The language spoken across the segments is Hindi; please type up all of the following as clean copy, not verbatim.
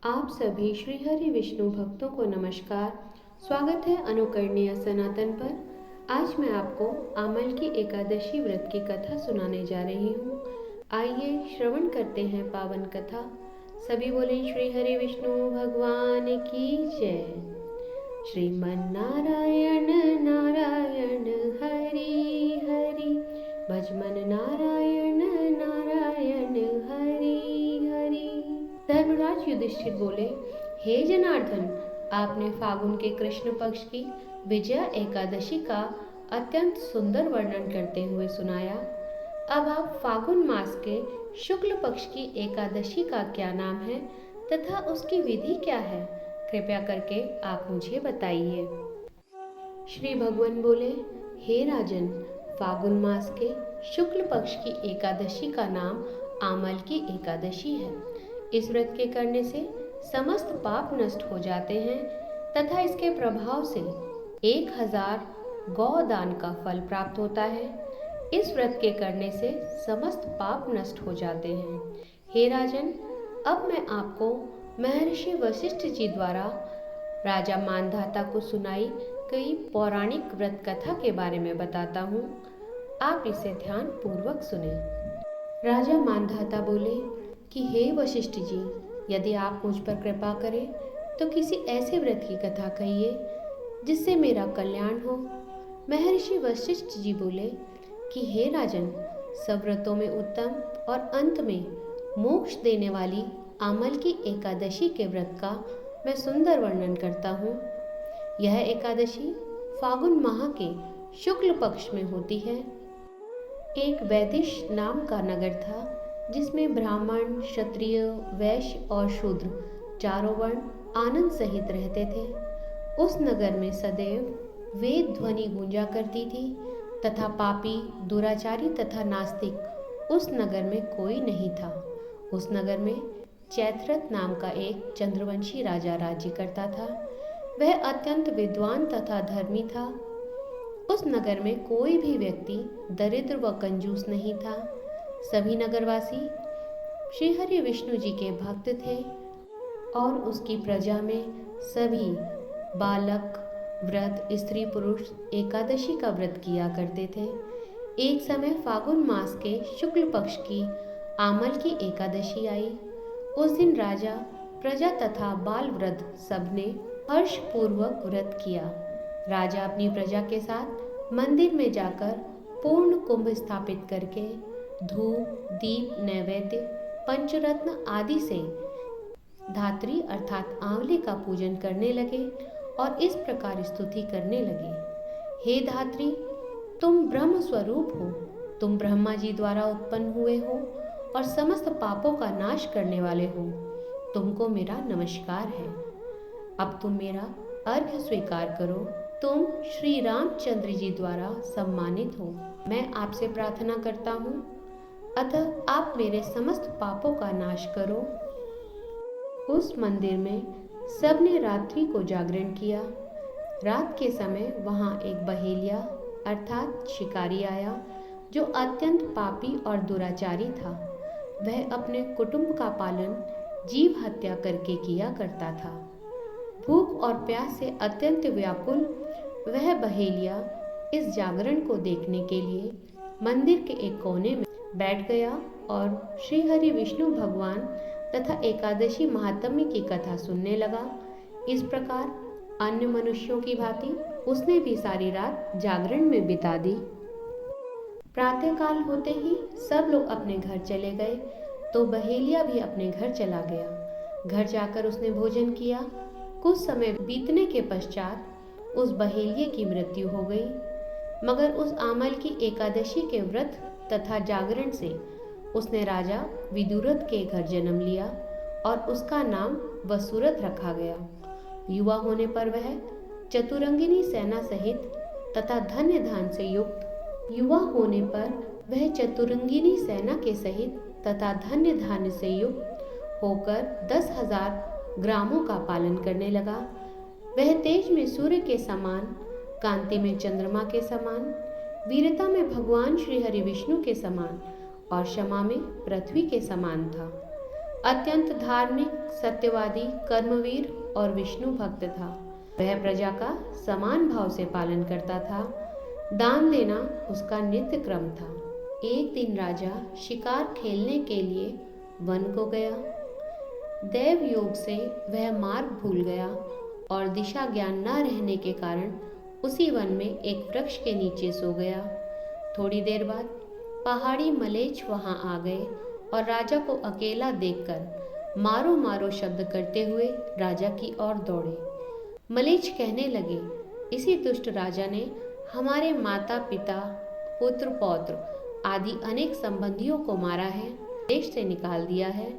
आप सभी श्री हरि विष्णु भक्तों को नमस्कार। स्वागत है अनुकरणीय सनातन पर। आज मैं आपको आमल की एकादशी व्रत की कथा सुनाने जा रही हूँ। आइए श्रवण करते हैं पावन कथा। सभी बोले श्री हरि विष्णु भगवान की जय। श्रीमन्नारायण नारायण हरि हरि, भजमन नारायण नारायण हरि हरि। धर्मराज युधिष्ठिर बोले, हे जनार्दन, आपने फागुन के कृष्ण पक्ष की विजया एकादशी का अत्यंत सुंदर वर्णन करते हुए सुनाया। अब आप फागुन मास के शुक्ल पक्ष की एकादशी का क्या नाम है तथा उसकी विधि क्या है, कृपया करके आप मुझे बताइए। श्री भगवान बोले, हे राजन, फागुन मास के शुक्ल पक्ष की एकादशी का नाम आमल की एकादशी है। इस व्रत के करने से समस्त पाप नष्ट हो जाते हैं तथा इसके प्रभाव से 1000 गौदान का फल प्राप्त होता है। इस व्रत के करने से समस्त पाप नष्ट हो जाते हैं। हे राजन, अब मैं आपको महर्षि वशिष्ठ जी द्वारा राजा मानधाता को सुनाई गई पौराणिक व्रत कथा के बारे में बताता हूँ। आप इसे ध्यान पूर्वक सुने। राजा मानधाता बोले कि हे वशिष्ठ जी, यदि आप मुझ पर कृपा करें तो किसी ऐसे व्रत की कथा कहिए जिससे मेरा कल्याण हो। महर्षि वशिष्ठ जी बोले कि हे राजन, सब व्रतों में उत्तम और अंत में मोक्ष देने वाली आमल की एकादशी के व्रत का मैं सुंदर वर्णन करता हूँ। यह एकादशी फागुन माह के शुक्ल पक्ष में होती है। एक वैदिश नाम का नगर था जिसमें ब्राह्मण, क्षत्रिय, वैश्य और शूद्र चारों वर्ण आनंद सहित रहते थे। उस नगर में सदैव वेद ध्वनि गूंजा करती थी तथा पापी, दुराचारी तथा नास्तिक उस नगर में कोई नहीं था। उस नगर में चैत्रथ नाम का एक चंद्रवंशी राजा राज्य करता था। वह अत्यंत विद्वान तथा धर्मी था। उस नगर में कोई भी व्यक्ति दरिद्र व कंजूस नहीं था। सभी नगरवासी श्री हरि विष्णु जी के भक्त थे और उसकी प्रजा में सभी बालक, वृद्ध, स्त्री, पुरुष एकादशी का व्रत किया करते थे। एक समय फागुन मास के शुक्ल पक्ष की आमल की एकादशी आई। उस दिन राजा, प्रजा तथा बाल वृद्ध सबने हर्षपूर्वक व्रत किया। राजा अपनी प्रजा के साथ मंदिर में जाकर पूर्ण कुंभ स्थापित करके धूप, दीप, नैवेद्य, पंचरत्न आदि से धात्री अर्थात आंवले का पूजन करने लगे और इस प्रकार स्तुति करने लगे। हे धात्री, तुम ब्रह्म स्वरूप हो। तुम ब्रह्मा जी द्वारा उत्पन्न हुए हो और समस्त पापों का नाश करने वाले हो। तुमको मेरा नमस्कार है। अब तुम मेरा अर्घ्य स्वीकार करो। तुम श्री रामचंद्र जी द्वारा सम्मानित हो। मैं आपसे प्रार्थना करता हूँ, अतः आप मेरे समस्त पापों का नाश करो। उस मंदिर में सबने रात्रि को जागरण किया। रात के समय वहाँ एक बहेलिया अर्थात शिकारी आया जो अत्यंत पापी और दुराचारी था। वह अपने कुटुंब का पालन जीव हत्या करके किया करता था। भूख और प्यास से अत्यंत व्याकुल वह बहेलिया इस जागरण को देखने के लिए मंदिर के एक कोने में बैठ गया और श्री हरि विष्णु भगवान तथा एकादशी महात्म्य की कथा सुनने लगा। इस प्रकार अन्य मनुष्यों की भांति उसने भी सारी रात जागरण में बिता दी। प्रातःकाल होते ही सब लोग अपने घर चले गए तो बहेलिया भी अपने घर चला गया। घर जाकर उसने भोजन किया। कुछ समय बीतने के पश्चात उस बहेलिये की मृत्यु हो गई। मगर उस आमल की एकादशी के व्रत तथा जागरण से उसने राजा विदुरथ के घर जन्म लिया और उसका नाम वसुरथ रखा गया। युवा होने पर वह चतुरंगिनी सेना सहित तथा धन्य धान से युक्त के सहित तथा धन्य धान्य से युक्त होकर 10,000 ग्रामों का पालन करने लगा। वह तेज में सूर्य के समान, कांति में चंद्रमा के समान, वीरता में भगवान श्री हरि विष्णु के समान और क्षमा में पृथ्वी के समान था। अत्यंत धार्मिक, सत्यवादी, कर्मवीर और विष्णु भक्त था। वह प्रजा का समान भाव से पालन करता था। दान देना उसका नित्य क्रम था। एक दिन राजा शिकार खेलने के लिए वन को गया। दैव योग से वह मार्ग भूल गया और दिशा ज्ञान न रहने के कारण उसी वन में एक वृक्ष के नीचे सो गया। थोड़ी देर बाद पहाड़ी मलेच्छ वहां आ गए और राजा को अकेला देखकर मारो मारो शब्द करते हुए राजा की ओर दौड़े। मलेच्छ कहने लगे, इसी दुष्ट राजा ने हमारे माता पिता, पुत्र पौत्र आदि अनेक संबंधियों को मारा है, देश से निकाल दिया है,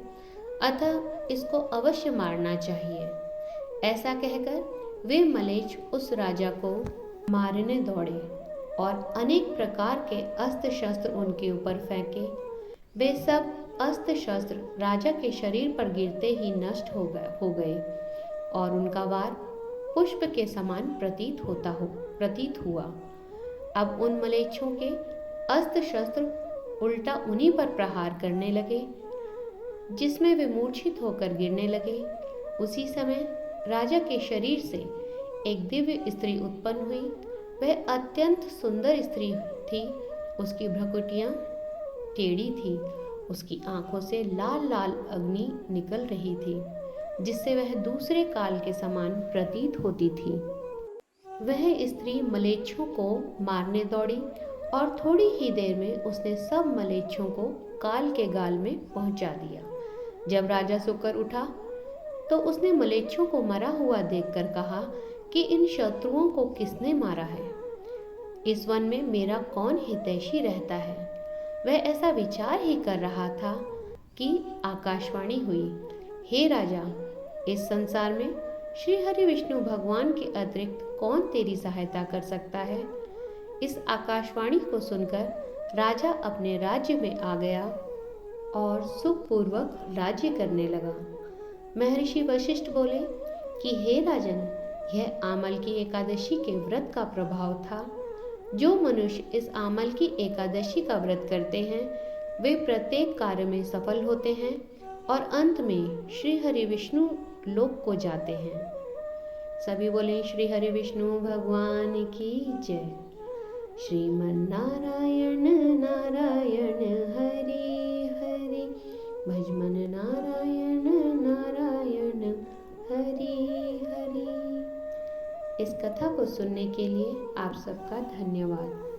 अतः इसको अवश्य मारना चाहिए। ऐसा कहकर वे मलेच्छ उस राजा को मारने दौड़े और अनेक प्रकार के अस्त्र शस्त्र उनके ऊपर फेंके। वे सब अस्त्र शस्त्र राजा के शरीर पर गिरते ही नष्ट हो गए और उनका वार पुष्प के समान प्रतीत हुआ। अब उन मलेच्छों के अस्त्र शस्त्र उल्टा उन्हीं पर प्रहार करने लगे, जिसमें वे मूर्छित होकर गिरने लगे। उसी समय राजा के शरीर से एक दिव्य स्त्री उत्पन्न हुई। वह अत्यंत सुंदर स्त्री थी। उसकी भ्रुकुटियां टेढ़ी थी। उसकी आंखों से लाल लाल अग्नि निकल रही थी, जिससे वह दूसरे काल के समान प्रतीत होती थी। वह स्त्री मलेच्छों को मारने दौड़ी और थोड़ी ही देर में उसने सब मलेच्छों को काल के गाल में पहुंचा दिया। जब राजा सोकर उठा तो उसने मलेच्छों को मरा हुआ देखकर कहा कि इन शत्रुओं को किसने मारा है? इस वन में मेरा कौन हितैषी रहता है? वह ऐसा विचार ही कर रहा था कि आकाशवाणी हुई, हे राजा, इस संसार में श्री हरि विष्णु भगवान के अतिरिक्त कौन तेरी सहायता कर सकता है? इस आकाशवाणी को सुनकर राजा अपने राज्य में आ गया और सुखपूर्वक राज्य करने लगा। महर्षि वशिष्ठ बोले कि हे राजन, यह आमल की एकादशी के व्रत का प्रभाव था। जो मनुष्य इस आमल की एकादशी का व्रत करते हैं वे प्रत्येक कार्य में सफल होते हैं और अंत में श्री हरि विष्णु लोक को जाते हैं। सभी बोले श्री हरि विष्णु भगवान की जय। श्रीमन नारायण नारायण हरि हरि, भजमन नारायण नारायण हरि हरि। इस कथा को सुनने के लिए आप सबका धन्यवाद।